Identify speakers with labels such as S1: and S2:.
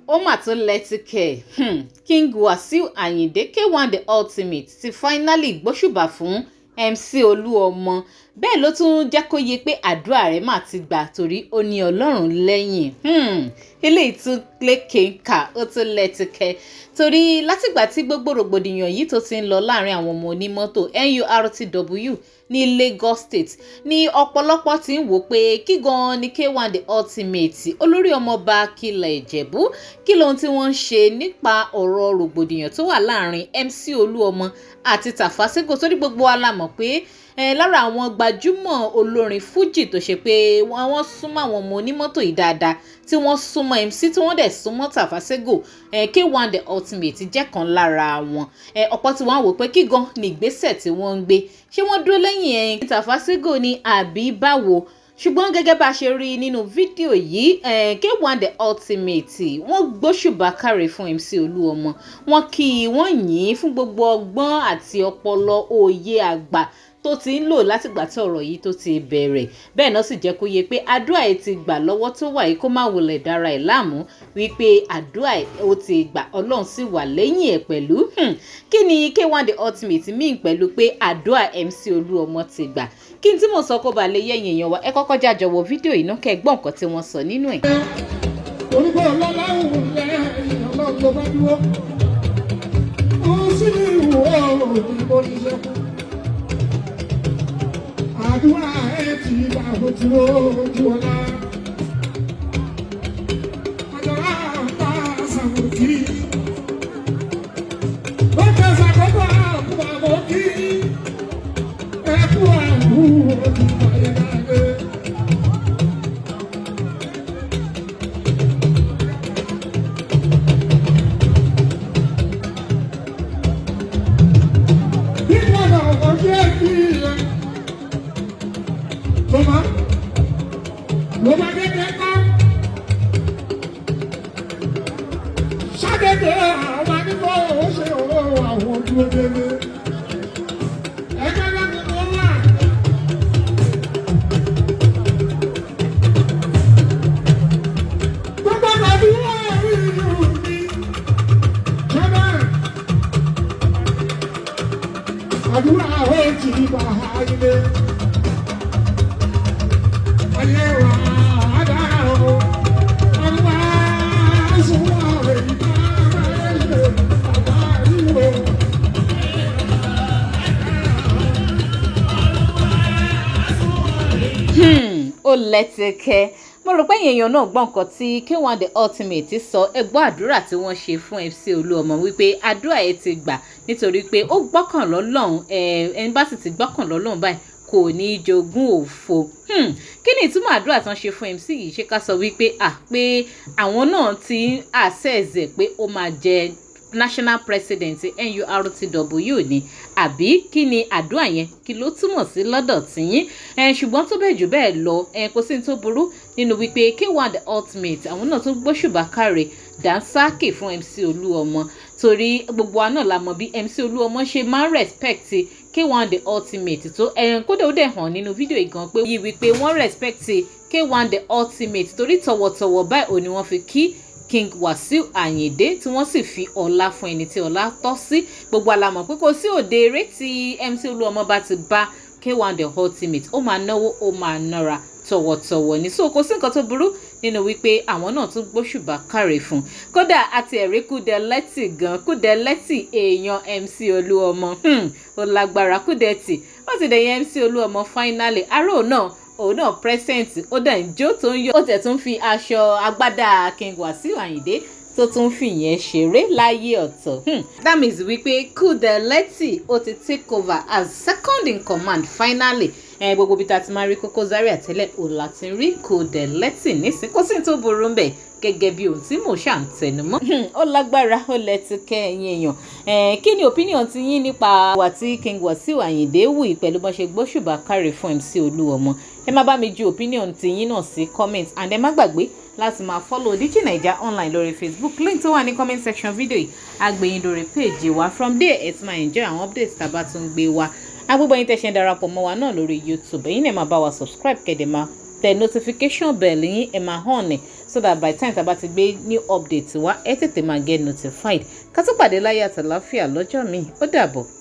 S1: ó mà tún lẹ́tíkẹ̀ King Wasiu Ayinde K1 the ultimate ti finally gbóṣùbà fún MC Oluomo bẹ́ẹ̀ ló tún jẹ́ kó yé pé àdúrà rẹ̀ mà ti gbà torí ó ní Ọlọ́run lẹ́yìn eléyìí tún lékèéǹkà ó tún lẹ́tíkẹ̀ torí látìgbà tí gbogbo rògbòdìyàn yìí tó ti ń lọ láàrin àwọn ọmọ onímọ́tò Nurtw ní Lagos State ní ọ̀pọ̀lọpọ̀ tí ń wò pé kí gan ni K1 the ultimate olórí ọmọọba kílẹ̀ Ìjẹ̀bú kí lóhun tí wọ́n ń ṣe nípa ọ̀rọ̀ rògbòdìyàn tó wà láàrin MC Oluomo àti Tafasego torí gbogbo wa la mọ̀ pé lára àwọn gbajúmọ̀ olórin fújì tó ṣe pé wọ́n súnmọ́ àwọn ọmọ onímọ́tò yìí dáadáa tí wọ́n súnmọ́ MC tí wọ́n dẹ̀ súnmọ́ Tafasego K1 the ultimate jẹ́ kan lára wọn ọ̀pọ̀ tí wọ́n wò pé kí gan ni ìgbésẹ̀ tí wọ́n ń gbé ṣé wọ́n dúró lẹ́yìn ẹ̀yìn Tafasego ni àbí báwo ṣùgbọ́n gẹ́gẹ́ bá a ṣe rí nínú fídíò yìí K1 the ultimate wọ́n gbóṣùbà káre fún MC Oluomo wọ́n kí i wọ́n yìn ín fún gbogbo ọgbọ́n àti ọpọlọ òye àgbà tó ti ń lò látìgbà tí ọ̀rọ̀ yìí tó ti bẹ̀rẹ̀ bẹ́ẹ̀ náà sì jẹ́ kó yé pé àdúrà ẹ̀ ti gbà lọ́wọ́ tó wà yìí kó má wọlé dára ẹ̀ láàmú wípé àdúrà ẹ̀ ó ti gbà Ọlọ́run sì wà lẹ́yìn ẹ̀ pẹ̀lú kí ni K1 the ultimate mean pẹ̀lú pé àdúrà MC Oluomo ti gbà kí n tí mo sọ kó ba lè yẹ̀yìn èèyàn wa ẹ kọ́kọ́ jájọ wo fídíò yìí náà kẹ́ ẹ gbọ́ nǹkan tí wọ́n sọ nínú ẹ̀.
S2: orúkọ ọlọ́láhùn lẹ́yìn ọlọ́run ló bá dúró ó sì ní ìwọ òdìbò níṣẹ́ àdúrà ẹ̀ ti bá ojú ojú ọ̀la àjọra bá sàmùkì ó fẹ́ sàkókò àkùbà mọ́kì ẹ̀kú àwù ojú ayélujára. Loma gẹ́gẹ́ kọ́ ṣàdédé àwọn anífọ́ ó ṣe òwò àwọn ojú délé ẹgbẹ́ láti tó wà. Gbogbo tàbí wọ́n rí ìlú mi ṣọ́nà àdúrà ó ti bá ilé ayé wa.
S1: Ó lẹ́tíkẹ̀ mo rò pé èèyàn náà gbọ́ nǹkan tí K1 the ultimate sọ ẹ gbọ́ àdúrà tí wọ́n ṣe fún MC Oluomo wípé àdúrà ẹ ti gbà nítorí pé ó gbọ́kàn lọ́lọ́run ẹni bá sì ti gbọ́kàn lọ́lọ́run báyìí kò ní í jogún òfo kí ni ìtumọ̀ àdúrà tí wọ́n ṣe fún MC yìí ṣé ká sọ wípé pé àwọn náà ti ń àṣẹ̀zẹ̀ pé ó máa jẹ national president Nurtw ni àbí kí ni àdúrà yẹn kí ló túmọ̀ sí lọ́dọ̀ tiyín ṣùgbọ́n tó bẹ́ẹ̀ jù bẹ́ẹ̀ lọ kò sí ní tó burú nínú wípé K1 the ultimate àwọn náà tún gbóṣùbà káre dánsákè fún MC Oluomo torí gbogbo wa náà la mọ̀ bí MC Oluomo ṣe máa ń respect K1 the ultimate tó kódà ó dẹ̀ hàn nínú fídíò yìí gan pé yí wípé wọ́n respect K1 the ultimate torí tọ̀wọ̀tọ̀wọ̀ báyìí òní wọ́n fi kí King Wasiu Ayinde tí wọ́n sì fi ọlá fún ẹni tí ọlá tọ́ sí gbogbo alamọ̀ pé kò sí òde eré tí MC Oluomo bá ti bá K1 the ultimate ó máa náwó ó máa nára tọ̀wọ̀tọ̀wọ̀ ní so kò sí nǹkan tó burú nínú wípé àwọn náà tún gbóṣùbà káre fún kódà àti ẹ̀rí Kúdẹ̀lẹ́tì gan Kúdẹ̀lẹ́tì èèyàn MC Oluomo ó lágbára Kúdẹ̀tì wọ́n ti dẹ̀yẹ MC Oluomo finally aró náà òun náà present ó dẹ̀ ń jó tó ń yọ ó tẹ̀ tún fi aṣọ agbádá King Wasiu Ayinde tó tún fi yẹn ṣeré láyé ọ̀tọ̀ that means wípé Kúdẹ̀lẹ́tì ó ti take over as second in command finally gbogbo bí ta ti máa rí Koko Zaria tẹ́lẹ̀ ò láti rí Kúdẹ̀lẹ́tì nísìn kó sì tó burú ń bẹ̀ gẹ́gẹ́ bí ohun tí mò ń ṣàǹtẹnu mọ́. Ó lágbára ó lẹ́tíkẹ̀ ẹ̀yin èèyàn kí ni opinion ti yín nípa wà tí King Wasiu Ayinde wù í pẹ̀lú bọ́n ṣe gbóṣùbà káre fún MC Oluomo ẹ má bá mi ju opinion ti yín náà sí comment and ẹ má gbàgbé láti máa follow Digi Naija online lórí Facebook link tó wà ní comment section video yìí àgbẹ̀yìn lórí page wa from there ẹ ti máa enjoy àwọn updates tá a bá tún gbé wa agbègbè yín tẹ́ ṣe ń darapọ̀ mọ́ wa náà lórí YouTube ẹ̀yin náà máa bá wa subscribe kẹ́dẹ̀ máa tẹ notification bell yín ẹ máa hàn ní so that by the time tá bá ti gbé new update wá ẹ tètè máa get notified. Ká tó pàdé láyé àtàláfíà lọ́jọ́ mi ó dàbọ̀.